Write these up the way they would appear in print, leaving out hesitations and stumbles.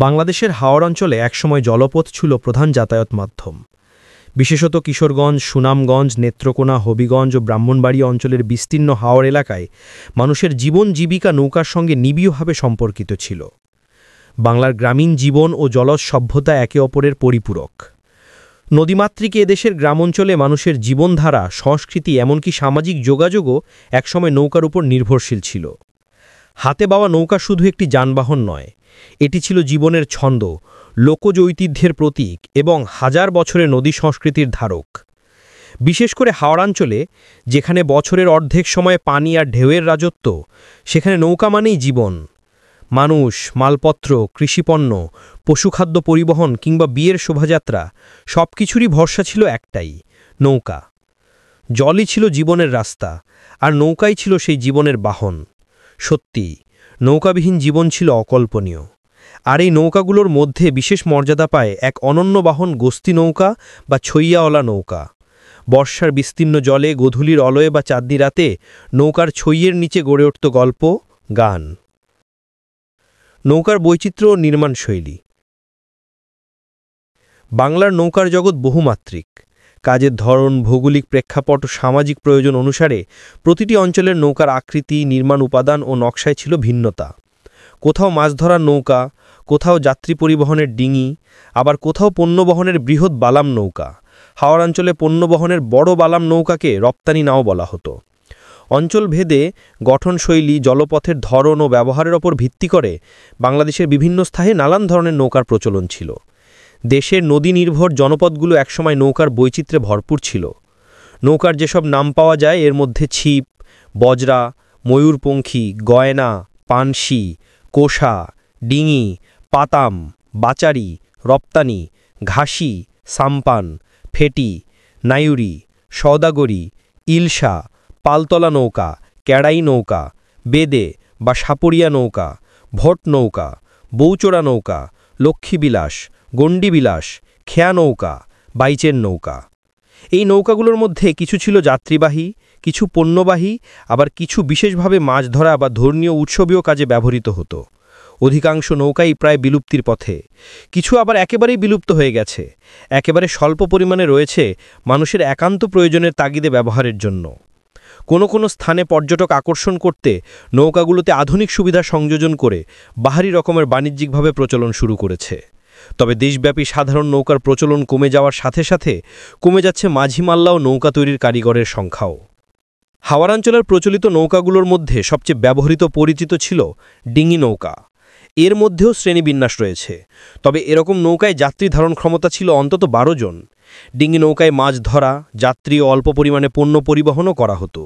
বাংলাদেশের হাওর অঞ্চলে একসময় জলপথ ছিল প্রধান যাতায়াত মাধ্যম। বিশেষত কিশোরগঞ্জ, সুনামগঞ্জ, নেত্রকোনা, হবিগঞ্জ ও ব্রাহ্মণবাড়িয়া অঞ্চলের বিস্তীর্ণ হাওর এলাকায় মানুষের জীবন জীবিকা নৌকার সঙ্গে নিবিড়ভাবে সম্পর্কিত ছিল। বাংলার গ্রামীণ জীবন ও জলজ সভ্যতা একে অপরের পরিপূরক। নদীমাতৃক এদেশের গ্রামাঞ্চলে মানুষের জীবনধারা, সংস্কৃতি এমনকি সামাজিক যোগাযোগও একসময় নৌকার উপর নির্ভরশীল ছিল। হাতে বাওয়া নৌকা শুধু একটি যানবাহন নয়, এটি ছিল জীবনের ছন্দ, লোকজ ঐতিহ্যের প্রতীক এবং হাজার বছরের নদী সংস্কৃতির ধারক। বিশেষ করে হাওড়াঞ্চলে, যেখানে বছরের অর্ধেক সময় পানি আর ঢেউয়ের রাজত্ব, সেখানে নৌকা মানেই জীবন। মানুষ, মালপত্র, কৃষিপণ্য, পশুখাদ্য পরিবহন কিংবা বিয়ের শোভাযাত্রা সবকিছুরই ভরসা ছিল একটাই, নৌকা। জলই ছিল জীবনের রাস্তা, আর নৌকাই ছিল সেই জীবনের বাহন। সত্যি, নৌকাবিহীন জীবন ছিল অকল্পনীয়। আর এই নৌকাগুলোর মধ্যে বিশেষ মর্যাদা পায় এক অনন্য বাহন, গোস্তি নৌকা বা ছইয়াওয়ালা নৌকা। বর্ষার বিস্তীর্ণ জলে, গোধূলির অলয়ে বা চাঁদনি রাতে নৌকার ছইয়ের নিচে গড়ে উঠত গল্প, গান। নৌকার বৈচিত্র্য ও নির্মাণশৈলী। বাংলার নৌকার জগৎ বহুমাত্রিক। কাজের ধরন, ভৌগোলিক প্রেক্ষাপট ও সামাজিক প্রয়োজন অনুসারে প্রতিটি অঞ্চলের নৌকার আকৃতি, নির্মাণ উপাদান ও নকশায় ছিল ভিন্নতা। কোথাও মাছ ধরার নৌকা, কোথাও যাত্রী পরিবহনের ডিঙি, আবার কোথাও পণ্য বহনের বৃহৎ বালাম নৌকা। হাওড়াঞ্চলে পণ্য বহনের বড় বালাম নৌকাকে রপ্তানি নাও বলা হতো। অঞ্চলভেদে গঠনশৈলী, জলপথের ধরন ও ব্যবহারের ওপর ভিত্তি করে বাংলাদেশের বিভিন্ন স্থানে নানান ধরনের নৌকার প্রচলন ছিল। দেশের নদী নির্ভর জনপদগুলো একসময় নৌকার বৈচিত্র্যে ভরপুর ছিল। নৌকার যেসব নাম পাওয়া যায় এর মধ্যে ছিপ, বজরা, ময়ূরপঙ্খী, গয়না, পানশি, কোষা, ডিঙি, পাতাম, বাচারি, রপ্তানি, ঘাসি, সাম্পান, ফেটি, নায়ুরি, সওদাগরি, ইলশা, পালতলা নৌকা, ক্যাড়াই নৌকা, বেদে বা সাপড়িয়া নৌকা, ভোট নৌকা, বৌচোরা নৌকা, লক্ষ্মীবিলাস, গণ্ডীবিলাস, খেয়া নৌকা, বাইচের নৌকা। এই নৌকাগুলোর মধ্যে কিছু ছিল যাত্রীবাহী, কিছু পণ্যবাহী, আবার কিছু বিশেষভাবে মাছ ধরা বা ধর্মীয় উৎসবীয় কাজে ব্যবহৃত হতো। অধিকাংশ নৌকাই প্রায় বিলুপ্তির পথে, কিছু আবার একেবারেই বিলুপ্ত হয়ে গেছে। একেবারে স্বল্প পরিমাণে রয়েছে মানুষের একান্ত প্রয়োজনের তাগিদে ব্যবহারের জন্য। কোনো কোনো স্থানে পর্যটক আকর্ষণ করতে নৌকাগুলোতে আধুনিক সুবিধা সংযোজন করে বাহারি রকমের বাণিজ্যিকভাবে প্রচলন শুরু করেছে। তবে দেশব্যাপী সাধারণ নৌকার প্রচলন কমে যাওয়ার সাথে সাথে কমে যাচ্ছে মাঝি মাল্লা ও নৌকা তৈরির কারিগরের সংখ্যাও। হাওড়াঞ্চলের প্রচলিত নৌকাগুলোর মধ্যে সবচেয়ে ব্যবহৃত পরিচিত ছিল ডিঙি নৌকা। এর মধ্যেও শ্রেণীবিন্যাস রয়েছে, তবে এরকম নৌকায় যাত্রী ধারণ ক্ষমতা ছিল অন্তত 12 জন। ডিঙি নৌকায় মাছ ধরা, যাত্রী ও অল্প পরিমাণে পণ্য পরিবহনও করা হতো।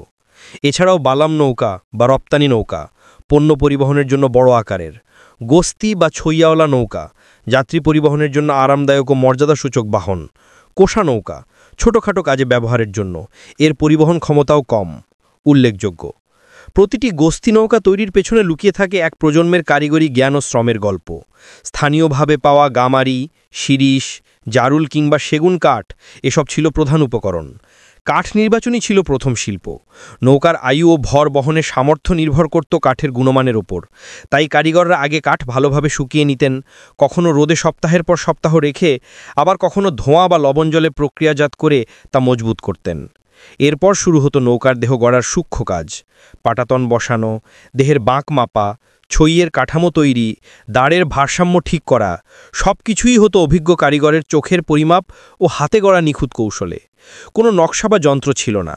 এছাড়াও বালাম নৌকা বা রপ্তানি নৌকা, পণ্য পরিবহনের জন্য বড় আকারের। গোস্তি বা ছইয়াওয়ালা নৌকা, যাত্রী পরিবহনের জন্য আরামদায়ক ও মর্যাদাসূচক বাহন। কোষা নৌকা, ছোটখাটো কাজে ব্যবহারের জন্য, এর পরিবহন ক্ষমতাও কম। উল্লেখযোগ্য, প্রতিটি গোস্তি নৌকা তৈরির পেছনে লুকিয়ে থাকে এক প্রজন্মের কারিগরি জ্ঞান ও শ্রমের গল্প। স্থানীয়ভাবে পাওয়া গামারি, শিরিষ, জারুল কিংবা সেগুন কাঠ এসব ছিল প্রধান উপকরণ। কাঠ নির্বাচনই ছিল প্রথম শিল্প। নৌকার আয়ু ও ভর বহনের সামর্থ্য নির্ভর করত কাঠের গুণমানের ওপর। তাই কারিগররা আগে কাঠ ভালোভাবে শুকিয়ে নিতেন, কখনো রোদে সপ্তাহের পর সপ্তাহ রেখে, আবার কখনো ধোঁয়া বা লবণ জলে প্রক্রিয়াজাত করে তা মজবুত করতেন। এরপর শুরু হতো নৌকার দেহ গড়ার সূক্ষ্ম কাজ। পাটাতন বসানো, দেহের বাঁক মাপা, ছইয়ের কাঠামো তৈরি, দাঁড়ের ভারসাম্য ঠিক করা, সব কিছুই হতো অভিজ্ঞ কারিগরের চোখের পরিমাপ ও হাতে গড়া নিখুঁত কৌশলে। কোনো নকশা বা যন্ত্র ছিল না।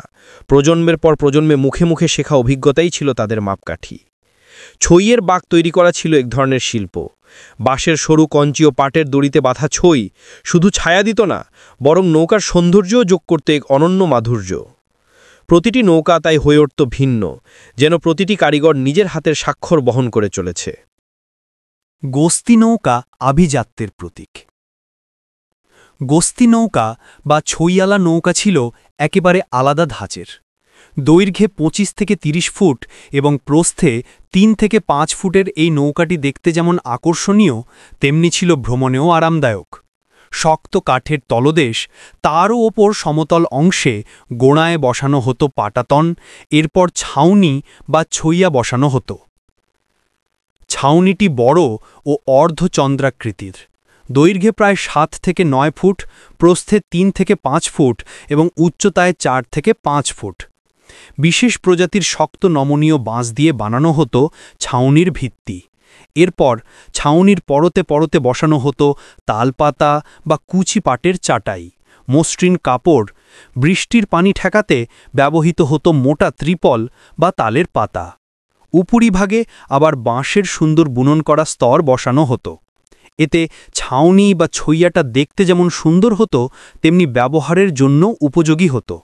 প্রজন্মের পর প্রজন্মে মুখে মুখে শেখা অভিজ্ঞতাই ছিল তাদের মাপকাঠি। ছইয়ের বাঁক তৈরি করা ছিল এক ধরনের শিল্প। বাঁশের সরু কঞ্চি ও পাটের দড়িতে বাঁধা ছই শুধু ছায়া দিত না, বরং নৌকার সৌন্দর্যও যোগ করত এক অনন্য মাধুর্য। প্রতিটি নৌকা তাই হয়ে উঠত ভিন্ন, যেন প্রতিটি কারিগর নিজের হাতের স্বাক্ষর বহন করে চলেছে। গোস্তি নৌকা আভিজাত্যের প্রতীক। গোস্তি নৌকা বা ছইয়ালা নৌকা ছিল একেবারে আলাদা ধাঁচের। দৈর্ঘ্যে 25 থেকে 30 ফুট এবং প্রস্থে 3 থেকে 5 ফুটের এই নৌকাটি দেখতে যেমন আকর্ষণীয়, তেমনি ছিল ভ্রমণেও আরামদায়ক। শক্ত কাঠের তলদেশ, তারও ওপর সমতল অংশে গোড়ায় বসানো হতো পাটাতন, এরপর ছাউনি বা ছইয়া বসানো হতো। ছাউনিটি বড় ও অর্ধচন্দ্রাকৃতির, দৈর্ঘ্যে প্রায় 7 থেকে 9 ফুট, প্রস্থে 3 থেকে 5 ফুট এবং উচ্চতায় 4 থেকে 5 ফুট। বিশেষ প্রজাতির শক্ত নমনীয় বাঁশ দিয়ে বানানো হতো ছাউনির ভিত্তি। এরপর ছাউনির পরতে পরতে বসানো হতো তালপাতা বা কুচি পাটের চাটাই, মসৃণ কাপড়। বৃষ্টির পানি ঠেকাতে ব্যবহৃত হতো মোটা ত্রিপল বা তালের পাতা। উপরিভাগে আবার বাঁশের সুন্দর বুনন করা স্তর বসানো হতো। এতে ছাউনি বা ছইয়াটা দেখতে যেমন সুন্দর হতো, তেমনি ব্যবহারের জন্য উপযোগী হতো।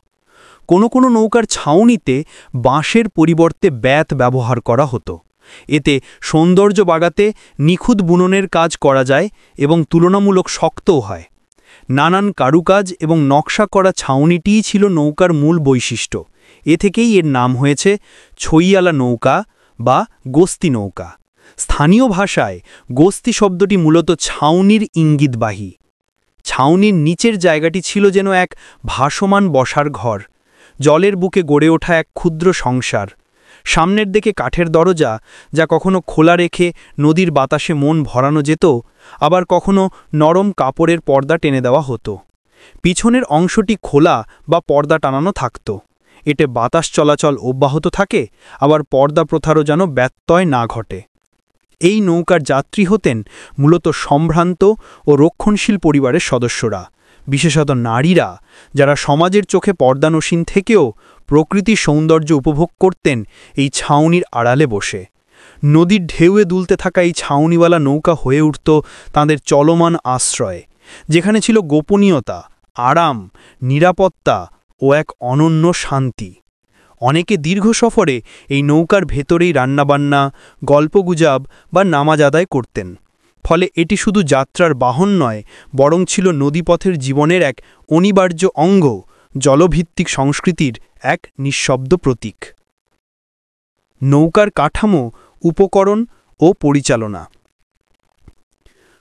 কোনো কোনো নৌকার ছাউনিতে বাঁশের পরিবর্তে বেত ব্যবহার করা হতো। এতে সৌন্দর্য বাড়াতে নিখুঁত বুননের কাজ করা যায় এবং তুলনামূলক শক্তও হয়। নানান কারুকাজ এবং নকশা করা ছাউনিটিই ছিল নৌকার মূল বৈশিষ্ট্য। এ থেকেই এর নাম হয়েছে ছইয়ালা নৌকা বা গোস্তি নৌকা। স্থানীয় ভাষায় গোস্তি শব্দটি মূলত ছাউনির ইঙ্গিতবাহী। ছাউনির নিচের জায়গাটি ছিল যেন এক ভাসমান বসার ঘর, জলের বুকে গড়ে ওঠা এক ক্ষুদ্র সংসার। সামনের দিকে কাঠের দরজা, যা কখনো খোলা রেখে নদীর বাতাসে মন ভরানো যেত, আবার কখনো নরম কাপড়ের পর্দা টেনে দেওয়া হতো। পিছনের অংশটি খোলা বা পর্দা টানানো থাকত। এতে বাতাস চলাচল অব্যাহত থাকে, আবার পর্দা প্রথারও যেন ব্যত্যয় না ঘটে। এই নৌকার যাত্রী হতেন মূলত সম্ভ্রান্ত ও রক্ষণশীল পরিবারের সদস্যরা, বিশেষত নারীরা, যারা সমাজের চোখে পর্দানসীন থেকেও প্রকৃতির সৌন্দর্য উপভোগ করতেন এই ছাউনির আড়ালে বসে। নদীর ঢেউয়ে দুলতে থাকা এই ছাউনিওয়ালা নৌকা হয়ে উঠত তাঁদের চলমান আশ্রয়, যেখানে ছিল গোপনীয়তা, আরাম, নিরাপত্তা ও এক অনন্য শান্তি। অনেকে দীর্ঘ সফরে এই নৌকার ভেতরেই রান্নাবান্না, গল্পগুজব বা নামাজ আদায় করতেন। ফলে এটি শুধু যাত্রার বাহন নয়, বরং ছিল নদীপথের জীবনের এক অনিবার্য অঙ্গ, জলভিত্তিক সংস্কৃতির এক নিঃশব্দ প্রতীক। নৌকার কাঠামো, উপকরণ ও পরিচালনা।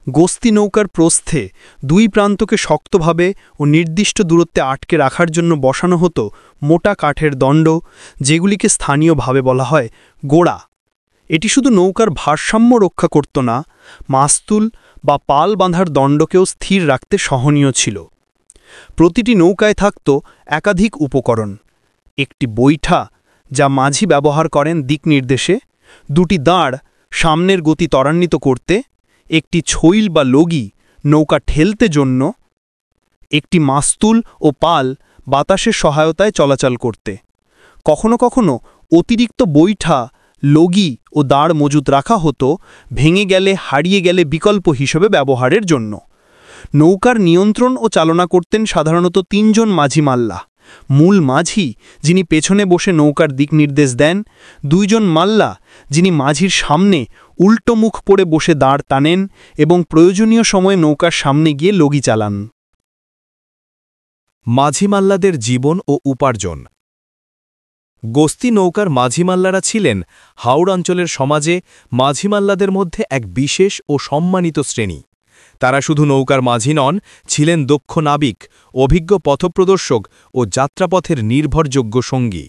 গোস্তি নৌকার প্রস্থে দুই প্রান্তকে শক্তভাবে ও নির্দিষ্ট দূরত্বে আটকে রাখার জন্য বসানো হতো মোটা কাঠের দণ্ড, যেগুলিকে স্থানীয়ভাবে বলা হয় গোড়া। এটি শুধু নৌকার ভারসাম্য রক্ষা করত না, মাস্তুল বা পাল বাঁধার দণ্ডকেও স্থির রাখতে সহনীয় ছিল। প্রতিটি নৌকায় থাকত একাধিক উপকরণ: একটি বৈঠা, যা মাঝি ব্যবহার করেন দিক নির্দেশে; দুটি দাঁড়, সামনের গতি ত্বরান্বিত করতে; একটি ছইল বা লগি, নৌকা ঠেলতে জন্য; একটি মাস্তুল ও পাল, বাতাসের সহায়তায় চলাচল করতে। কখনো কখনো অতিরিক্ত বৈঠা, লগি ও দাঁড় মজুত রাখা হতো, ভেঙে গেলে, হারিয়ে গেলে বিকল্প হিসেবে ব্যবহারের জন্য। নৌকার নিয়ন্ত্রণ ও চালনা করতেন সাধারণত 3 জন মাঝি মাল্লা: মূল মাঝি, যিনি পেছনে বসে নৌকার দিক নির্দেশ দেন; 2 জন মাল্লা, যিনি মাঝির সামনে উল্টো মুখ পড়ে বসে দাঁড় টানেন এবং প্রয়োজনীয় সময়ে নৌকার সামনে গিয়ে লগি চালান। মাঝি মাল্লাদের জীবন ও উপার্জন। গোস্তি নৌকার মাঝিমাল্লারা ছিলেন হাওড় অঞ্চলের সমাজে মাঝিমাল্লাদের মধ্যে এক বিশেষ ও সম্মানিত শ্রেণী। তারা শুধু নৌকার মাঝি নন, ছিলেন দক্ষ নাবিক, অভিজ্ঞ পথপ্রদর্শক ও যাত্রাপথের নির্ভরযোগ্য সঙ্গী।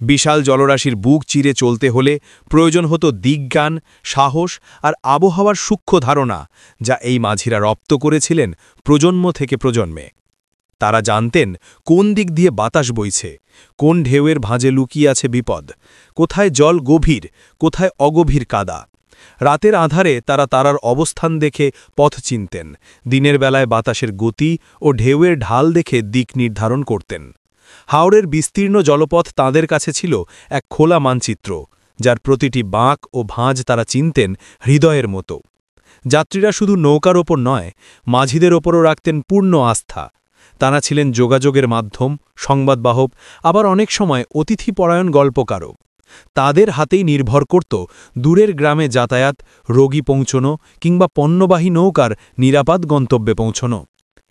বিশাল জলরাশির বুক চিরে চলতে হলে প্রয়োজন হতো দিকজ্ঞান, সাহস আর আবহাওয়ার সূক্ষ্ম ধারণা, যা এই মাঝিরা রপ্ত করেছিলেন প্রজন্ম থেকে প্রজন্মে। তারা জানতেন কোন দিক দিয়ে বাতাস বইছে, কোন ঢেউয়ের ভাঁজে লুকিয়ে আছে বিপদ, কোথায় জল গভীর, কোথায় অগভীর কাদা। রাতের আধারে তারা তারার অবস্থান দেখে পথ চিনতেন, দিনের বেলায় বাতাসের গতি ও ঢেউয়ের ঢাল দেখে দিক নির্ধারণ করতেন। হাওড়ের বিস্তীর্ণ জলপথ তাঁদের কাছে ছিল এক খোলা মানচিত্র, যার প্রতিটি বাঁক ও ভাঁজ তারা চিনতেন হৃদয়ের মতো। যাত্রীরা শুধু নৌকার ওপর নয়, মাঝিদের ওপরও রাখতেন পূর্ণ আস্থা। তারা ছিলেন যোগাযোগের মাধ্যম, সংবাদবাহক, আবার অনেক সময় অতিথিপরায়ণ গল্পকারক। তাদের হাতেই নির্ভর করত দূরের গ্রামে যাতায়াত, রোগী পৌঁছনো কিংবা পণ্যবাহী নৌকার নিরাপদ গন্তব্যে পৌঁছনো।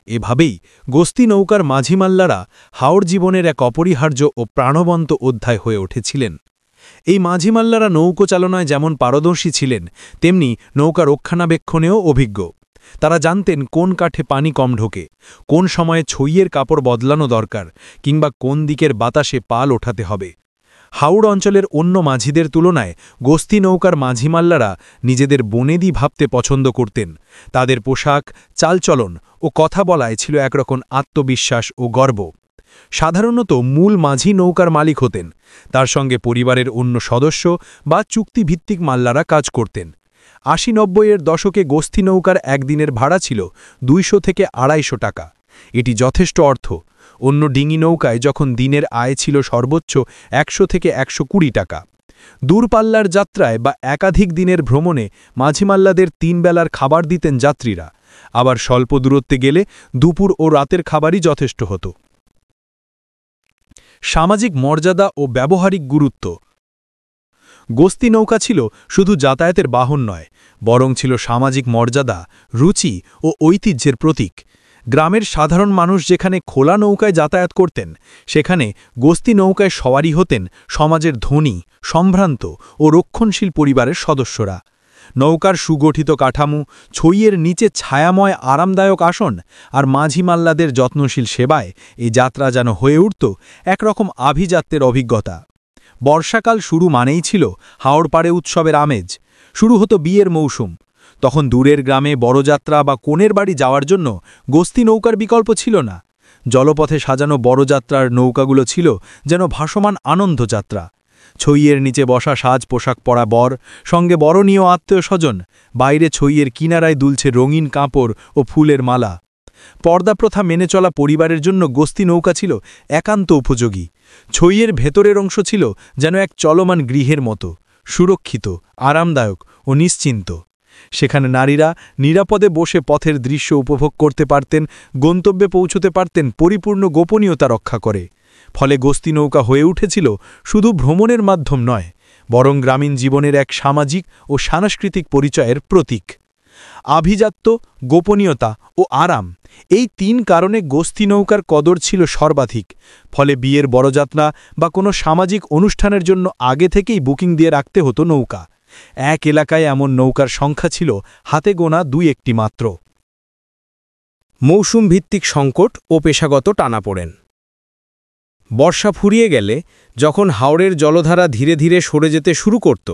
এভাবেই গোস্তি নৌকার মাঝিমাল্লারা হাওড় জীবনের এক অপরিহার্য ও প্রাণবন্ত অধ্যায় হয়ে উঠেছিলেন। এই মাঝিমাল্লারা নৌকো চালনায় যেমন পারদর্শী ছিলেন, তেমনি নৌকা রক্ষণাবেক্ষণেও অভিজ্ঞ। তারা জানতেন কোন কাঠে পানি কম ঢোকে, কোন সময়ে ছইয়ের কাপড় বদলানো দরকার, কিংবা কোন দিকের বাতাসে পাল ওঠাতে হবে। হাওড় অঞ্চলের অন্য মাঝিদের তুলনায় গোস্তি নৌকার মাঝিমাল্লারা নিজেদের বনেদি ভাবতে পছন্দ করতেন। তাদের পোশাক, চালচলন ও কথা বলায় ছিল একরকম আত্মবিশ্বাস ও গর্ব। সাধারণত মূল মাঝি নৌকার মালিক হতেন, তার সঙ্গে পরিবারের অন্য সদস্য বা চুক্তিভিত্তিক মাল্লারা কাজ করতেন। ৮০-৯০-এর দশকে গোস্তি নৌকার একদিনের ভাড়া ছিল ২০০ থেকে ২৫০ টাকা। এটি যথেষ্ট অর্থ। অন্য ডিঙি নৌকায় যখন দিনের আয় ছিল সর্বোচ্চ ১০০ থেকে ১২০ টাকা। দূরপাল্লার যাত্রায় বা একাধিক দিনের ভ্রমণে মাঝিমাল্লাদের ৩ বেলার খাবার দিতেন যাত্রীরা, আবার স্বল্প দূরত্বে গেলে দুপুর ও রাতের খাবারই যথেষ্ট হতো। সামাজিক মর্যাদা ও ব্যবহারিক গুরুত্ব। গোস্তি নৌকা ছিল শুধু যাতায়াতের বাহন নয়, বরং ছিল সামাজিক মর্যাদা, রুচি ও ঐতিহ্যের প্রতীক। গ্রামের সাধারণ মানুষ যেখানে খোলা নৌকায় যাতায়াত করতেন, সেখানে গোস্তি নৌকায় সওয়ারি হতেন সমাজের ধনী, সম্ভ্রান্ত ও রক্ষণশীল পরিবারের সদস্যরা। নৌকার সুগঠিত কাঠামো, ছইয়ের নিচে ছায়াময় আরামদায়ক আসন আর মাঝিমাল্লাদের যত্নশীল সেবায় এই যাত্রা যেন হয়ে উঠত একরকম আভিজাত্যের অভিজ্ঞতা। বর্ষাকাল শুরু মানেই ছিল হাওড়পাড়ে উৎসবের আমেজ। শুরু হতো বিয়ের মৌসুম। তখন দূরের গ্রামে বড়যাত্রা বা কনের বাড়ি যাওয়ার জন্য গোস্তি নৌকার বিকল্প ছিল না। জলপথে সাজানো বড়যাত্রার নৌকাগুলো ছিল যেন ভাসমান আনন্দযাত্রা। ছইয়ের নিচে বসা সাজ পোশাক পরা বর, সঙ্গে বরণীয় আত্মীয় স্বজন, বাইরে ছইয়ের কিনারায় দুলছে রঙিন কাপড় ও ফুলের মালা। পর্দা প্রথা মেনে চলা পরিবারের জন্য গোস্তি নৌকা ছিল একান্ত উপযোগী। ছইয়ের ভেতরের অংশ ছিল যেন এক চলমান গৃহের মতো, সুরক্ষিত, আরামদায়ক ও নিশ্চিন্ত। সেখানে নারীরা নিরাপদে বসে পথের দৃশ্য উপভোগ করতে পারতেন, গন্তব্যে পৌঁছতে পারতেন পরিপূর্ণ গোপনীয়তা রক্ষা করে। ফলে গোস্তি নৌকা হয়ে উঠেছিল শুধু ভ্রমণের মাধ্যম নয়, বরং গ্রামীণ জীবনের এক সামাজিক ও সাংস্কৃতিক পরিচয়ের প্রতীক। আভিজাত্য, গোপনীয়তা ও আরাম, এই ৩ কারণে গোস্তি নৌকার কদর ছিল সর্বাধিক। ফলে বিয়ের বড়যাত্রা বা কোনো সামাজিক অনুষ্ঠানের জন্য আগে থেকেই বুকিং দিয়ে রাখতে হতো নৌকা। এক এলাকায় এমন নৌকার সংখ্যা ছিল হাতে গোনা ২-১টি মাত্র। মৌসুম ভিত্তিক সংকট ও পেশাগত টানাপোড়েন। বর্ষা ফুরিয়ে গেলে যখন হাওড়ের জলধারা ধীরে ধীরে সরে যেতে শুরু করত,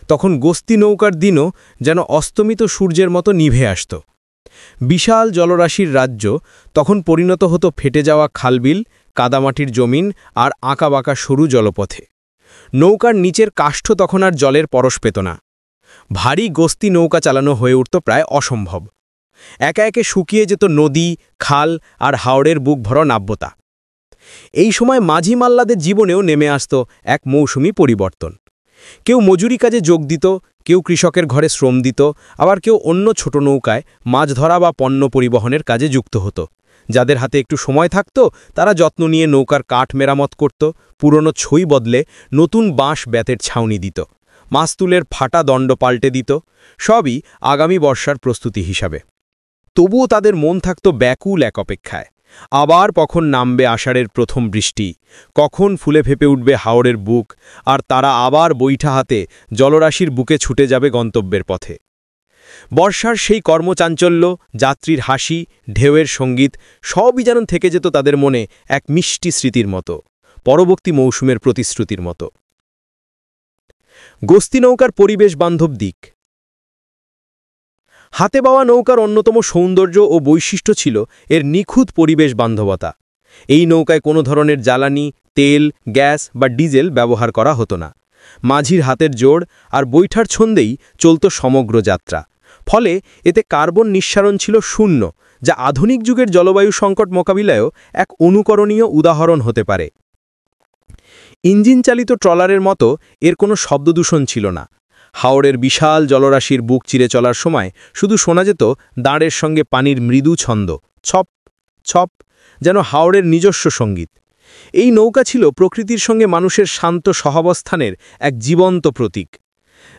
তখন গোস্তি নৌকার দিনও যেন অস্তমিত সূর্যের মতো নিভে আসত। বিশাল জলরাশির রাজ্য তখন পরিণত হতো ফেটে যাওয়া খালবিল, কাদামাটির জমিন আর আঁকাবাঁকা সরু জলপথে। নৌকার নিচের কাষ্ঠ তখন আর জলের পরশ পেত না। ভারী গোস্তি নৌকা চালানো হয়ে উঠত প্রায় অসম্ভব। একে একে শুকিয়ে যেত নদী, খাল আর হাওড়ের বুক ভরা নাব্যতা। এই সময় মাঝি মাল্লাদের জীবনেও নেমে আসত এক মৌসুমি পরিবর্তন। কেউ মজুরি কাজে যোগ দিত, কেউ কৃষকের ঘরে শ্রম দিত, আবার কেউ অন্য ছোট নৌকায় মাছ ধরা বা পণ্য পরিবহনের কাজে যুক্ত হতো। যাদের হাতে একটু সময় থাকত, তারা যত্ন নিয়ে নৌকার কাঠ মেরামত করত, পুরনো ছই বদলে নতুন বাঁশ বেতের ছাউনি দিত, মাস্তুলের ফাটা দণ্ড পাল্টে দিত, সবই আগামী বর্ষার প্রস্তুতি হিসাবে। তবুও তাদের মন থাকত ব্যাকুল এক অপেক্ষায়। আবার কখন নামবে আষাঢ়ের প্রথম বৃষ্টি, কখন ফুলে ফেপে উঠবে হাওড়ের বুক, আর তারা আবার বৈঠা হাতে জলরাশির বুকে ছুটে যাবে গন্তব্যের পথে। বর্ষার সেই কর্মচাঞ্চল্য, যাত্রীর হাসি, ঢেউয়ের সঙ্গীত সবই যেন থেকে যেত তাদের মনে এক মিষ্টি স্মৃতির মতো, পরবর্তী মৌসুমের প্রতিশ্রুতির মতো। গোস্তি নৌকার পরিবেশ বান্ধব দিক। হাতে বাওয়া নৌকার অন্যতম সৌন্দর্য ও বৈশিষ্ট্য ছিল এর নিখুঁত পরিবেশ বান্ধবতা। এই নৌকায় কোনো ধরনের জ্বালানি, তেল, গ্যাস বা ডিজেল ব্যবহার করা হতো না। মাঝির হাতের জোড় আর বৈঠার ছন্দেই চলত সমগ্র যাত্রা। ফলে এতে কার্বন নিঃসারণ ছিল শূন্য, যা আধুনিক যুগের জলবায়ু সংকট মোকাবিলায়ও এক অনুকরণীয় উদাহরণ হতে পারে। ইঞ্জিন চালিত ট্রলারের মতো এর কোনো শব্দদূষণ ছিল না। হাওড়ের বিশাল জলরাশির বুক চিরে চলার সময় শুধু শোনা যেত দাঁড়ের সঙ্গে পানির মৃদু ছন্দ, ছপ ছপ, যেন হাওড়ের নিজস্ব সঙ্গীত। এই নৌকা ছিল প্রকৃতির সঙ্গে মানুষের শান্ত সহাবস্থানের এক জীবন্ত প্রতীক।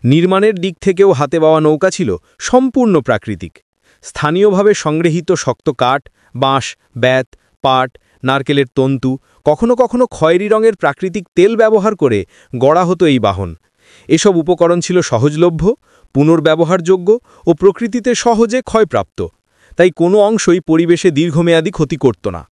নির্মাণের দিক থেকেও হাতে বাওয়া নৌকা ছিল সম্পূর্ণ প্রাকৃতিক। স্থানীয়ভাবে সংগৃহীত শক্ত কাঠ, বাঁশ, বেত, পাট, নারকেলের তন্তু, কখনো কখনো খয়েরি রঙের প্রাকৃতিক তেল ব্যবহার করে গড়া হতো এই বাহন। এসব উপকরণ ছিল সহজলভ্য, পুনর্ব্যবহারযোগ্য ও প্রকৃতিতে সহজে ক্ষয়প্রাপ্ত, তাই কোনো অংশই পরিবেশে দীর্ঘমেয়াদী ক্ষতি করত না।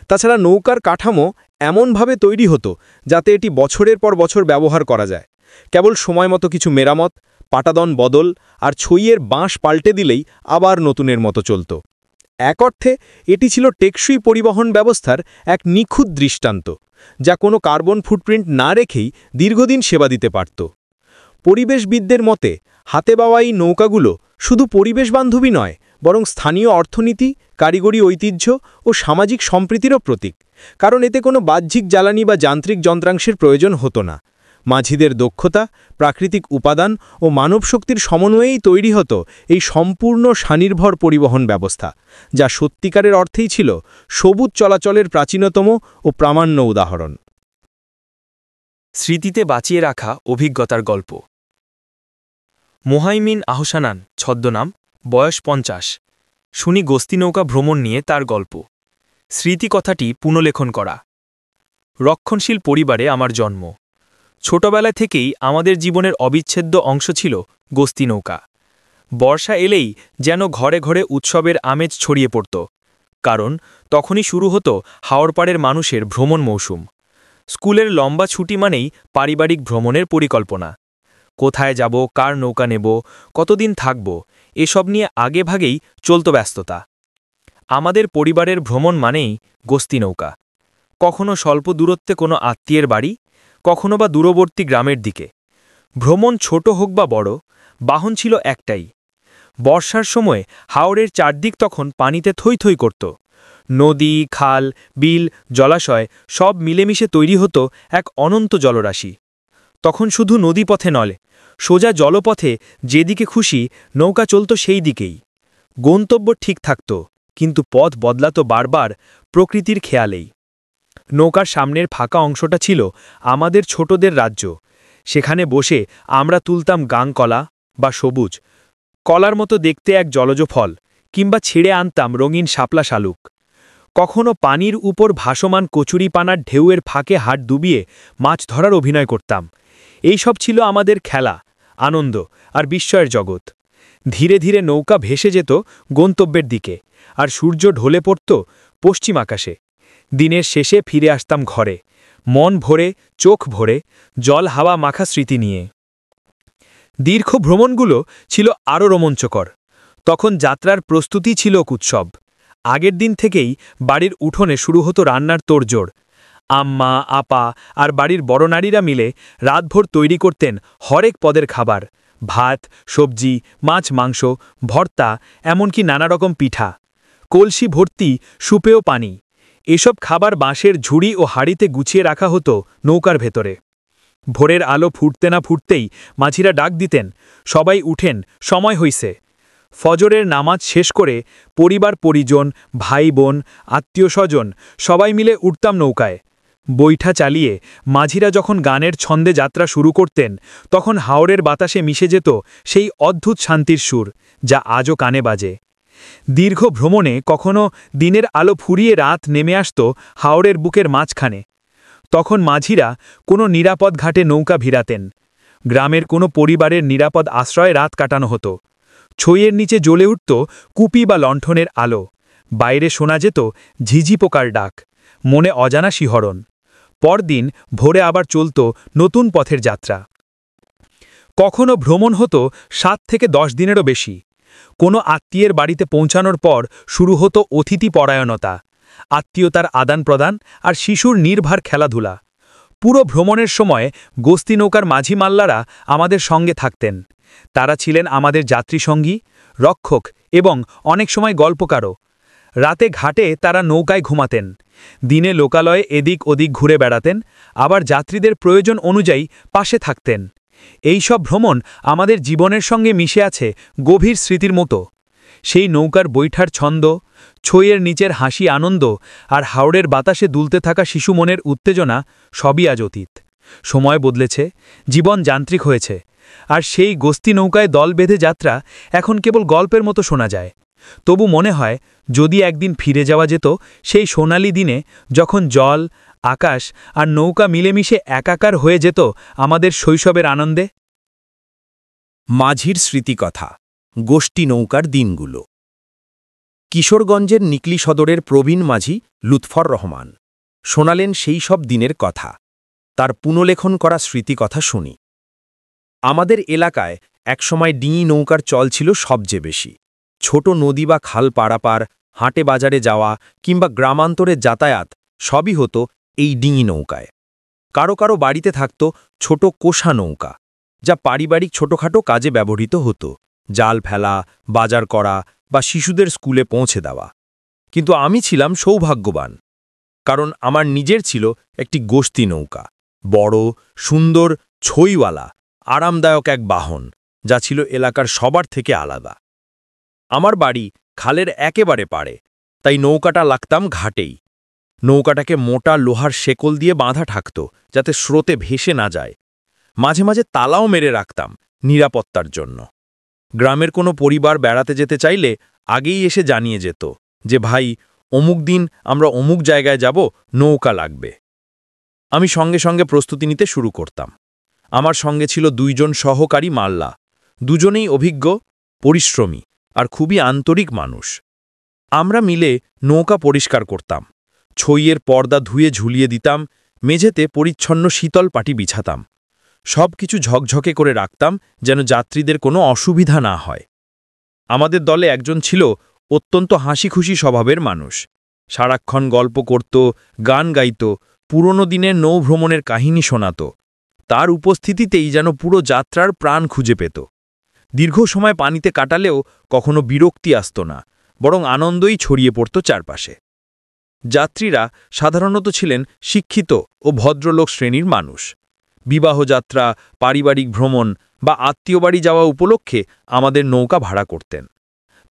তাছাড়া নৌকার কাঠামো এমনভাবে তৈরি হতো যাতে এটি বছরের পর বছর ব্যবহার করা যায়। কেবল সময় মতো কিছু মেরামত, পাটাদন বদল আর ছইয়ের বাঁশ পাল্টে দিলেই আবার নতুনের মতো চলত। এক অর্থে এটি ছিল টেকসই পরিবহন ব্যবস্থার এক নিখুঁত দৃষ্টান্ত, যা কোনো কার্বন ফুটপ্রিন্ট না রেখেই দীর্ঘদিন সেবা দিতে পারত। পরিবেশবিদদের মতে হাতে বাওয়া এই নৌকাগুলো শুধু পরিবেশবান্ধবী নয়, বরং স্থানীয় অর্থনীতি, কারিগরি ঐতিহ্য ও সামাজিক সম্প্রীতিরও প্রতীক, কারণ এতে কোনো বাহ্যিক জ্বালানি বা যান্ত্রিক যন্ত্রাংশের প্রয়োজন হতো না। মাঝিদের দক্ষতা, প্রাকৃতিক উপাদান ও মানবশক্তির সমন্বয়েই তৈরি হতো এই সম্পূর্ণ স্বনির্ভর পরিবহন ব্যবস্থা, যা সত্যিকারের অর্থেই ছিল সবুজ চলাচলের প্রাচীনতম ও প্রামাণ্য উদাহরণ। স্মৃতিতে বাঁচিয়ে রাখা অভিজ্ঞতার গল্প। মোহাইমিন আহসানান, ছদ্মনাম, বয়স 50, শুনি গস্তিনৌকা ভ্রমণ নিয়ে তার গল্প। স্মৃতি কথাটি পুনঃলেখন করা। রক্ষণশীল পরিবারে আমার জন্ম। ছোটবেলা থেকেই আমাদের জীবনের অবিচ্ছেদ্য অংশ ছিল গস্তিনৌকা। বর্ষা এলেই যেন ঘরে ঘরে উৎসবের আমেজ ছড়িয়ে পড়ত, কারণ তখনই শুরু হতো হাওড়পাড়ের মানুষের ভ্রমণ মৌসুম। স্কুলের লম্বা ছুটি মানেই পারিবারিক ভ্রমণের পরিকল্পনা। কোথায় যাব, কার নৌকা নেব, কতদিন থাকব, এসব নিয়ে আগেভাগেই চলত ব্যস্ততা। আমাদের পরিবারের ভ্রমণ মানেই গস্তিনৌকা। কখনো স্বল্প দূরত্বে কোনো আত্মীয়ের বাড়ি, কখনো বা দূরবর্তী গ্রামের দিকে। ভ্রমণ ছোট হোক বা বড়, বাহন ছিল একটাই। বর্ষার সময় হাওরের চারদিক তখন পানিতে থই থই করত। নদী, খাল, বিল, জলাশয় সব মিলেমিশে তৈরি হতো এক অনন্ত জলরাশি। তখন শুধু নদীপথে নয়, সোজা জলপথে যেদিকে খুশি নৌকা চলত সেই দিকেই। গন্তব্য ঠিক থাকত, কিন্তু পথ বদলাত বারবার প্রকৃতির খেয়ালেই। নৌকার সামনের ফাঁকা অংশটা ছিল আমাদের ছোটদের রাজ্য। সেখানে বসে আমরা তুলতাম গাংকলা বা সবুজ কলার মতো দেখতে এক জলজ ফল, কিংবা ছিঁড়ে আনতাম রঙিন শাপলা শালুক। কখনো পানির উপর ভাসমান কচুরিপানার ঢেউয়ের ফাঁকে হাত ডুবিয়ে মাছ ধরার অভিনয় করতাম। এই সব ছিল আমাদের খেলা, আনন্দ আর বিস্ময়ের জগৎ। ধীরে ধীরে নৌকা ভেসে যেত গন্তব্যের দিকে, আর সূর্য ঢলে পড়ত পশ্চিম আকাশে। দিনের শেষে ফিরে আসতাম ঘরে, মন ভরে, চোখ ভরে, জল হাওয়া মাখা স্মৃতি নিয়ে। দীর্ঘ ভ্রমণগুলো ছিল আরও রোমাঞ্চকর। তখন যাত্রার প্রস্তুতি ছিল উৎসব। আগের দিন থেকেই বাড়ির উঠোনে শুরু হতো রান্নার তোড়জোড়। আম্মা, আপা আর বাড়ির বড় নারীরা মিলে রাতভর তৈরি করতেন হরেক পদের খাবার: ভাত, সবজি, মাছ, মাংস, ভর্তা, এমনকি নানা রকম পিঠা। কলসি ভর্তি সুপেয় পানি। এসব খাবার বাঁশের ঝুড়ি ও হাঁড়িতে গুছিয়ে রাখা হতো নৌকার ভেতরে। ভোরের আলো ফুটতে না ফুটতেই মাঝিরা ডাক দিতেন, সবাই উঠেন, সময় হইছে। ফজরের নামাজ শেষ করে পরিবার পরিজন, ভাই বোন, আত্মীয় স্বজন সবাই মিলে উঠতাম নৌকায়। বৈঠা চালিয়ে মাঝিরা যখন গানের ছন্দে যাত্রা শুরু করতেন, তখন হাওরের বাতাসে মিশে যেত সেই অদ্ভুত শান্তির সুর, যা আজও কানে বাজে। দীর্ঘ ভ্রমণে কখনো দিনের আলো ফুরিয়ে রাত নেমে আসত হাওরের বুকের মাঝখানে। তখন মাঝিরা কোনো নিরাপদ ঘাটে নৌকা ভিড়াতেন। গ্রামের কোনো পরিবারের নিরাপদ আশ্রয়ে রাত কাটানো হতো। ছইয়ের নিচে জ্বলে উঠত কুপি বা লণ্ঠনের আলো। বাইরে শোনা যেত ঝিঝি পোকার ডাক, মনে অজানা শিহরণ। পরদিন ভোরে আবার চলত নতুন পথের যাত্রা। কখনো ভ্রমণ হতো 7 থেকে 10 দিনেরও বেশি। কোনো আত্মীয়ের বাড়িতে পৌঁছানোর পর শুরু হতো অতিথি পরায়ণতা, আত্মীয়তার আদান প্রদান আর শিশুর নির্ভার খেলাধুলা। পুরো ভ্রমণের সময় গস্তি নৌকার মাঝি মাল্লারা আমাদের সঙ্গে থাকতেন। তারা ছিলেন আমাদের যাত্রীসঙ্গী, রক্ষক এবং অনেক সময় গল্পকারও। রাতে ঘাটে তারা নৌকায় ঘুমাতেন, দিনে লোকালয়ে এদিক ওদিক ঘুরে বেড়াতেন, আবার যাত্রীদের প্রয়োজন অনুযায়ী পাশে থাকতেন। এই সব ভ্রমণ আমাদের জীবনের সঙ্গে মিশে আছে গভীর স্মৃতির মতো। সেই নৌকার বৈঠার ছন্দ, ছইয়ের নিচের হাসি আনন্দ আর হাওড়ের বাতাসে দুলতে থাকা শিশু মনের উত্তেজনা সবই আজ অতীত। সময় বদলেছে, জীবন যান্ত্রিক হয়েছে, আর সেই গস্তি নৌকায় দল বেঁধে যাত্রা এখন কেবল গল্পের মতো শোনা যায়। তবু মনে হয়, যদি একদিন ফিরে যাওয়া যেত সেই সোনালি দিনে, যখন জল, আকাশ আর নৌকা মিলেমিশে একাকার হয়ে যেত আমাদের শৈশবের আনন্দে। মাঝির স্মৃতিকথা, গোষ্ঠী নৌকার দিনগুলো। কিশোরগঞ্জের নিকলি সদরের প্রবীণ মাঝি লুৎফর রহমান শোনালেন সেই সব দিনের কথা। তার পুনলেখন করা স্মৃতিকথা শুনি। আমাদের এলাকায় একসময় ডিঙি নৌকার চল ছিল সবচেয়ে বেশি। ছোট নদী বা খাল পারাপার, হাটে বাজারে যাওয়া কিংবা গ্রামান্তরে যাতায়াত সবই হতো এই ডিঙি নৌকায়। কারো কারো বাড়িতে থাকত ছোট কোষা নৌকা, যা পারিবারিক ছোটখাটো কাজে ব্যবহৃত হতো, জাল ফেলা, বাজার করা বা শিশুদের স্কুলে পৌঁছে দেওয়া। কিন্তু আমি ছিলাম সৌভাগ্যবান, কারণ আমার নিজের ছিল একটি গোস্তি নৌকা, বড়, সুন্দর, ছইওয়ালা, আরামদায়ক এক বাহন, যা ছিল এলাকার সবার থেকে আলাদা। আমার বাড়ি খালের একেবারে পাড়ে, তাই নৌকাটা লাগতাম ঘাটেই। নৌকাটাকে মোটা লোহার শেকল দিয়ে বাঁধা থাকত, যাতে স্রোতে ভেসে না যায়। মাঝে মাঝে তালাও মেরে রাখতাম নিরাপত্তার জন্য। গ্রামের কোনো পরিবার বেড়াতে যেতে চাইলে আগেই এসে জানিয়ে যেত যে, ভাই, অমুক দিন আমরা অমুক জায়গায় যাব, নৌকা লাগবে। আমি সঙ্গে সঙ্গে প্রস্তুতি নিতে শুরু করতাম। আমার সঙ্গে ছিল 2 জন সহকারী মাল্লা, দুজনেই অভিজ্ঞ, পরিশ্রমী আর খুবই আন্তরিক মানুষ। আমরা মিলে নৌকা পরিষ্কার করতাম, ছইয়ের পর্দা ধুয়ে ঝুলিয়ে দিতাম, মেঝেতে পরিচ্ছন্ন শীতল পাটি বিছাতাম। সব কিছু ঝকঝকে করে রাখতাম যেন যাত্রীদের কোনো অসুবিধা না হয়। আমাদের দলে একজন ছিল অত্যন্ত হাসিখুশি স্বভাবের মানুষ। সারাক্ষণ গল্প করত, গান গাইত, পুরনো দিনের নৌভ্রমণের কাহিনী শোনাত। তার উপস্থিতিতেই যেন পুরো যাত্রার প্রাণ খুঁজে পেত। দীর্ঘ সময় পানিতে কাটালেও কখনো বিরক্তি আসত না, বরং আনন্দই ছড়িয়ে পড়ত চারপাশে। যাত্রীরা সাধারণত ছিলেন শিক্ষিত ও ভদ্রলোক শ্রেণীর মানুষ। বিবাহযাত্রা, পারিবারিক ভ্রমণ বা আত্মীয় বাড়ি যাওয়া উপলক্ষে আমাদের নৌকা ভাড়া করতেন।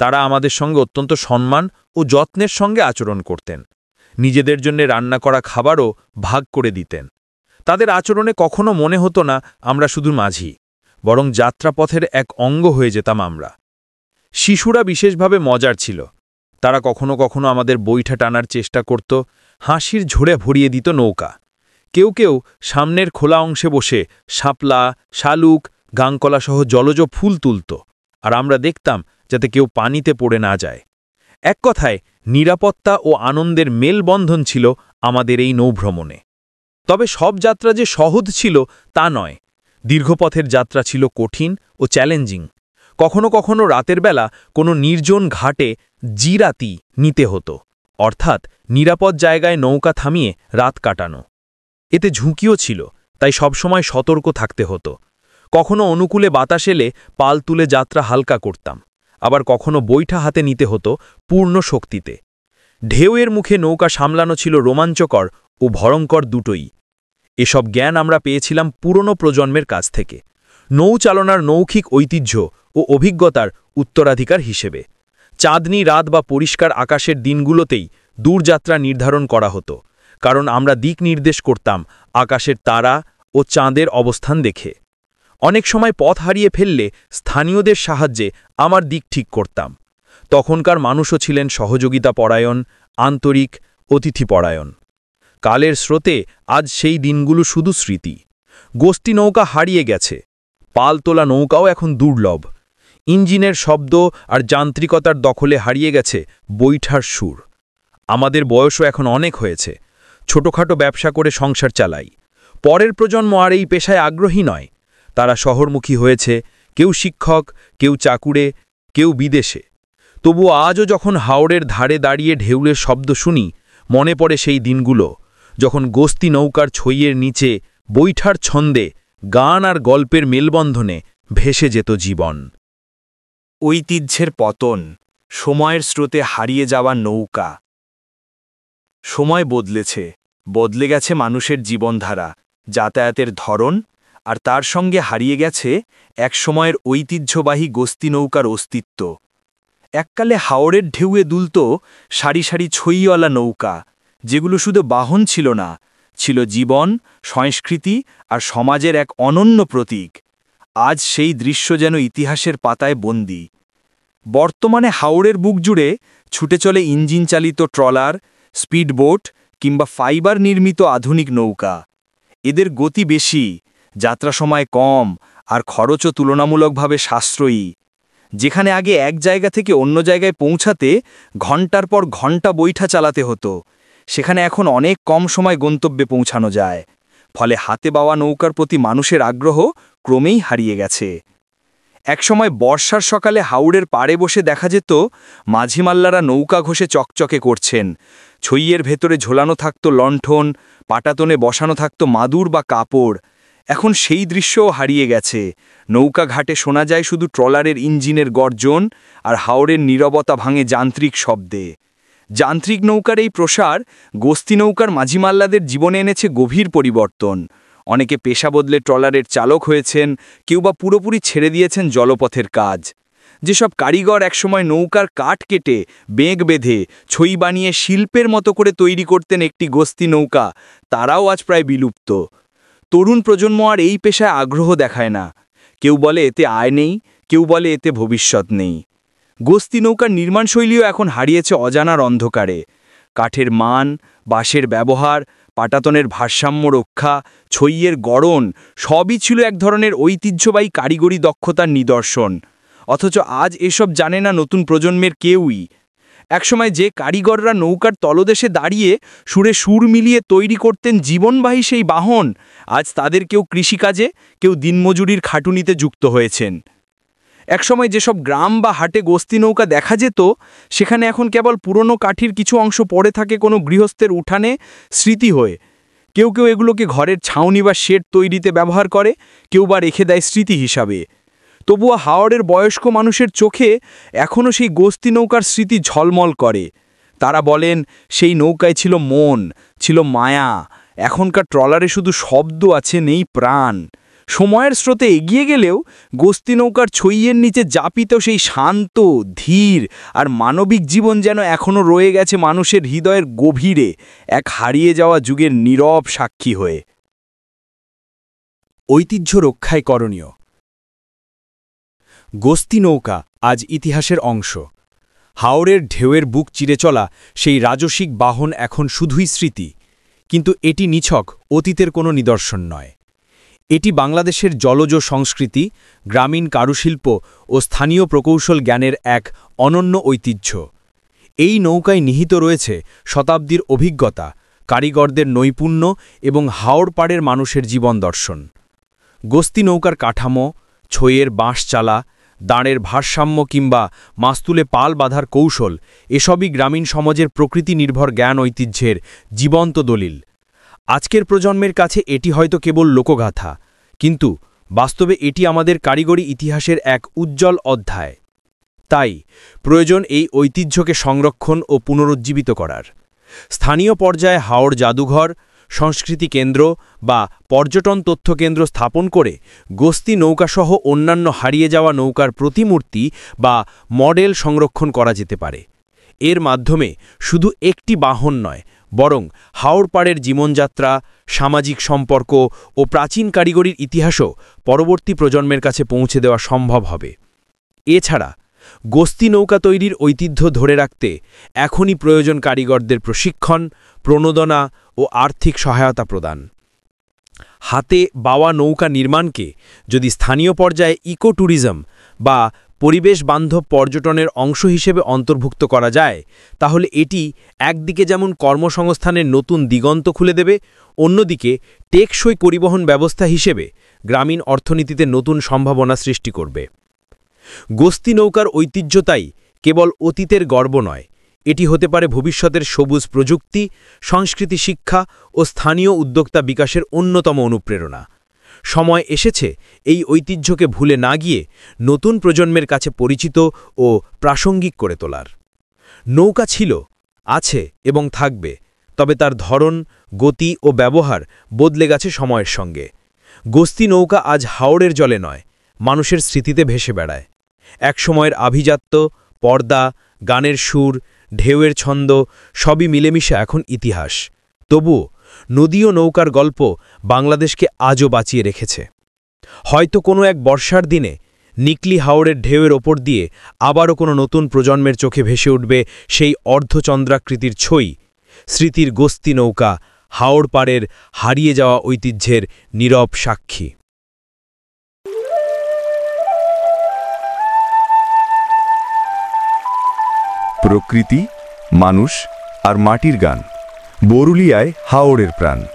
তারা আমাদের সঙ্গে অত্যন্ত সম্মান ও যত্নের সঙ্গে আচরণ করতেন। নিজেদের জন্য রান্না করা খাবারও ভাগ করে দিতেন। তাদের আচরণে কখনো মনে হতো না আমরা শুধু মাঝি, বরং যাত্রাপথের এক অঙ্গ হয়ে যেতাম আমরা। শিশুরা বিশেষভাবে মজার ছিল। তারা কখনো কখনো আমাদের বৈঠা টানার চেষ্টা করত, হাসির ঝোড়ে ভরিয়ে দিত নৌকা। কেউ কেউ সামনের খোলা অংশে বসে শাপলা, শালুক, গাংকলাসহ জলজ ফুল তুলত, আর আমরা দেখতাম যাতে কেউ পানিতে পড়ে না যায়। এক কথায়, নিরাপত্তা ও আনন্দের মেলবন্ধন ছিল আমাদের এই নৌভ্রমণে। তবে সব যাত্রা যে সহজ ছিল তা নয়। দীর্ঘপথের যাত্রা ছিল কঠিন ও চ্যালেঞ্জিং। কখনো কখনো রাতের বেলা কোনো নির্জন ঘাটে জিরাতি নিতে হতো, অর্থাৎ নিরাপদ জায়গায় নৌকা থামিয়ে রাত কাটানো। এতে ঝুঁকিও ছিল, তাই সবসময় সতর্ক থাকতে হতো। কখনো অনুকূলে বাতাস এলে পাল তুলে যাত্রা হালকা করতাম, আবার কখনো বৈঠা হাতে নিতে হতো পূর্ণ শক্তিতে। ঢেউয়ের মুখে নৌকা সামলানো ছিল রোমাঞ্চকর ও ভয়ঙ্কর দুটোই। এসব জ্ঞান আমরা পেয়েছিলাম পুরনো প্রজন্মের কাছ থেকে, নৌচালনার নৌখিক ঐতিহ্য ও অভিজ্ঞতার উত্তরাধিকার হিসেবে। চাঁদনি রাত বা পরিষ্কার আকাশের দিনগুলোতেই দূরযাত্রা নির্ধারণ করা হতো, কারণ আমরা দিক নির্দেশ করতাম আকাশের তারা ও চাঁদের অবস্থান দেখে। অনেক সময় পথ হারিয়ে ফেললে স্থানীয়দের সাহায্যে আমার দিক ঠিক করতাম। তখনকার মানুষও ছিলেন সহযোগিতা পরায়ণ, আন্তরিক, অতিথিপরায়ণ। কালের স্রোতে আজ সেই দিনগুলো শুধু স্মৃতি। গোষ্ঠী নৌকা হারিয়ে গেছে, পাল তোলা নৌকাও এখন দুর্লভ। ইঞ্জিনের শব্দ আর যান্ত্রিকতার দখলে হারিয়ে গেছে বৈঠার সুর। আমাদের বয়সও এখন অনেক হয়েছে, ছোটখাটো ব্যবসা করে সংসার চালাই। পরের প্রজন্ম আর এই পেশায় আগ্রহী নয়। তারা শহরমুখী হয়েছে, কেউ শিক্ষক, কেউ চাকুরে, কেউ বিদেশে। তবু আজও যখন হাওড়ের ধারে দাঁড়িয়ে ঢেউলের শব্দ শুনি, মনে পড়ে সেই দিনগুলো, যখন গোস্তি নৌকার ছইয়ের নিচে বৈঠার ছন্দে গান আর গল্পের মেলবন্ধনে ভেসে যেত জীবন। ঐতিহ্যের পতন, সময়ের স্রোতে হারিয়ে যাওয়া নৌকা। সময় বদলেছে, বদলে গেছে মানুষের জীবনধারা, যাতায়াতের ধরন, আর তার সঙ্গে হারিয়ে গেছে এক সময়ের ঐতিহ্যবাহী গোস্তি নৌকার অস্তিত্ব। এককালে হাওড়ের ঢেউয়ে দুলত সারি সারি ছইওয়ালা নৌকা, যেগুলো শুধু বাহন ছিল না, ছিল জীবন, সংস্কৃতি আর সমাজের এক অনন্য প্রতীক। আজ সেই দৃশ্য যেন ইতিহাসের পাতায় বন্দী। বর্তমানে হাওড়ের বুক জুড়ে ছুটে চলে ইঞ্জিন চালিত ট্রলার, স্পিডবোট কিংবা ফাইবার নির্মিত আধুনিক নৌকা। এদের গতি বেশি, যাত্রা সময় কম, আর খরচও তুলনামূলকভাবে সাশ্রয়ী। যেখানে আগে এক জায়গা থেকে অন্য জায়গায় পৌঁছাতে ঘণ্টার পর ঘণ্টা বৈঠা চালাতে হতো, সেখানে এখন অনেক কম সময় গন্তব্যে পৌঁছানো যায়, ফলে হাতে বাওয়া নৌকার প্রতি মানুষের আগ্রহ ক্রমেই হারিয়ে গেছে। একসময় বর্ষার সকালে হাওড়ের পাড়ে বসে দেখা যেত মাঝিমাল্লারা নৌকা ঘষে চকচকে করছেন। ছইয়ের ভেতরে ঝোলানো থাকত লণ্ঠন, পাটাতনে বসানো থাকত মাদুর বা কাপড়। এখন সেই দৃশ্যও হারিয়ে গেছে। নৌকা ঘাটে শোনা যায় শুধু ট্রলারের ইঞ্জিনের গর্জন, আর হাওরের নীরবতা ভাঙে যান্ত্রিক শব্দে। যান্ত্রিক নৌকার এই প্রসার গোস্তি নৌকার মাঝিমাল্লাদের জীবনে এনেছে গভীর পরিবর্তন। অনেকে পেশা বদলে ট্রলারের চালক হয়েছেন, কেউ বা পুরোপুরি ছেড়ে দিয়েছেন জলপথের কাজ। যেসব কারিগর একসময় নৌকার কাঠ কেটে বেঁক বেঁধে ছই বানিয়ে শিল্পের মতো করে তৈরি করতেন একটি গোস্তি নৌকা, তারাও আজ প্রায় বিলুপ্ত। তরুণ প্রজন্ম আর এই পেশায় আগ্রহ দেখায় না। কেউ বলে এতে আয় নেই, কেউ বলে এতে ভবিষ্যৎ নেই। গোস্তি নৌকার নির্মাণশৈলীও এখন হারিয়েছে অজানার অন্ধকারে। কাঠের মান, বাঁশের ব্যবহার, পাটাতনের ভারসাম্য রক্ষা, ছইয়ের গড়ন সবই ছিল এক ধরনের ঐতিহ্যবাহী কারিগরি দক্ষতার নিদর্শন। অথচ আজ এসব জানে না নতুন প্রজন্মের কেউই। একসময় যে কারিগররা নৌকার তলদেশে দাঁড়িয়ে সুরে সুর মিলিয়ে তৈরি করতেন জীবনবাহী সেই বাহন, আজ তাদের কেউ কৃষিকাজে, কেউ দিনমজুরির খাটুনিতে যুক্ত হয়েছেন। একসময় যেসব গ্রাম বা হাটে গোস্তি নৌকা দেখা যেত, সেখানে এখন কেবল পুরনো কাঠির কিছু অংশ পড়ে থাকে কোনো গৃহস্থের উঠানে স্মৃতি হয়ে। কেউ কেউ এগুলোকে ঘরের ছাউনি বা শেড তৈরিতে ব্যবহার করে, কেউ বা রেখে দেয় স্মৃতি হিসাবে। তবুও হাওড়ের বয়স্ক মানুষের চোখে এখনও সেই গোস্তি নৌকার স্মৃতি ঝলমল করে। তারা বলেন সেই নৌকায় ছিল মন, ছিল মায়া। এখনকার ট্রলারে শুধু শব্দ আছে, নেই প্রাণ। সময়ের স্রোতে এগিয়ে গেলেও গোস্তি নৌকার ছইয়ের নিচে যাপিত সেই শান্ত, ধীর আর মানবিক জীবন যেন এখনও রয়ে গেছে মানুষের হৃদয়ের গভীরে, এক হারিয়ে যাওয়া যুগের নীরব সাক্ষী হয়ে। ঐতিহ্য রক্ষায় করণীয়। গোস্তি নৌকা আজ ইতিহাসের অংশ। হাওরের ঢেউয়ের বুক চিরে চলা সেই রাজসিক বাহন এখন শুধুই স্মৃতি, কিন্তু এটি নিছক অতীতের কোনো নিদর্শন নয়। এটি বাংলাদেশের জলজ সংস্কৃতি, গ্রামীণ কারুশিল্প ও স্থানীয় প্রকৌশল জ্ঞানের এক অনন্য ঐতিহ্য। এই নৌকায় নিহিত রয়েছে শতাব্দীর অভিজ্ঞতা, কারিগরদের নৈপুণ্য এবং হাওড় পাড়ের মানুষের জীবন দর্শন। গোস্তি নৌকার কাঠামো, ছইয়ের বাঁশচালা, দাঁড়ের ভারসাম্য কিংবা মাস্তুলে পাল বাঁধার কৌশল এসবই গ্রামীণ সমাজের প্রকৃতি নির্ভর জ্ঞান ঐতিহ্যের জীবন্ত দলিল। আজকের প্রজন্মের কাছে এটি হয়তো কেবল লোকগাথা, কিন্তু বাস্তবে এটি আমাদের কারিগরি ইতিহাসের এক উজ্জ্বল অধ্যায়। তাই প্রয়োজন এই ঐতিহ্যকে সংরক্ষণ ও পুনরুজ্জীবিত করার। স্থানীয় পর্যায়ে হাওড় জাদুঘর, সংস্কৃতি কেন্দ্র বা পর্যটন তথ্যকেন্দ্র স্থাপন করে গোস্তি নৌকাসহ অন্যান্য হারিয়ে যাওয়া নৌকার প্রতিমূর্তি বা মডেল সংরক্ষণ করা যেতে পারে। এর মাধ্যমে শুধু একটি বাহন নয়, বরং হাওড় পাড়ের জীবনযাত্রা, সামাজিক সম্পর্ক ও প্রাচীন কারিগরির ইতিহাসও পরবর্তী প্রজন্মের কাছে পৌঁছে দেওয়া সম্ভব হবে। এছাড়া গোস্তি নৌকা তৈরির ঐতিহ্য ধরে রাখতে এখনই প্রয়োজন কারিগরদের প্রশিক্ষণ, প্রণোদনা ও আর্থিক সহায়তা প্রদান। হাতে বাওয়া নৌকা নির্মাণকে যদি স্থানীয় পর্যায়ে ইকো ট্যুরিজম বা পরিবেশ বান্ধব পর্যটনের অংশ হিসেবে অন্তর্ভুক্ত করা যায়, তাহলে এটি একদিকে যেমন কর্মসংস্থানের নতুন দিগন্ত খুলে দেবে, অন্যদিকে টেকসই পরিবহন ব্যবস্থা হিসেবে গ্রামীণ অর্থনীতিতে নতুন সম্ভাবনা সৃষ্টি করবে। গোস্তি নৌকার ঐতিহ্য তাই কেবল অতীতের গর্ব নয়, এটি হতে পারে ভবিষ্যতের সবুজ প্রযুক্তি, সংস্কৃতি শিক্ষা ও স্থানীয় উদ্যোক্তা বিকাশের অন্যতম অনুপ্রেরণা। সময় এসেছে এই ঐতিহ্যকে ভুলে না গিয়ে নতুন প্রজন্মের কাছে পরিচিত ও প্রাসঙ্গিক করে তোলার। নৌকা ছিল, আছে এবং থাকবে, তবে তার ধরন, গতি ও ব্যবহার বদলে গেছে সময়ের সঙ্গে। গোস্তি নৌকা আজ হাওড়ের জলে নয়, মানুষের স্মৃতিতে ভেসে বেড়ায়। এক সময়ের আভিজাত্য, পর্দা, গানের সুর, ঢেউয়ের ছন্দ সবই মিলেমিশে এখন ইতিহাস। তবুও নদী ও নৌকার গল্প বাংলাদেশকে আজও বাঁচিয়ে রেখেছে। হয়তো কোনো এক বর্ষার দিনে নিকলি হাওড়ের ঢেউয়ের ওপর দিয়ে আবারও কোনো নতুন প্রজন্মের চোখে ভেসে উঠবে সেই অর্ধচন্দ্রাকৃতির ছই, স্মৃতির গোস্তি নৌকা, হাওড় পাড়ের হারিয়ে যাওয়া ঐতিহ্যের নীরব সাক্ষী। প্রকৃতি, মানুষ আর মাটির গান, বরুলিয়ায় হাওড়ের প্রাণ।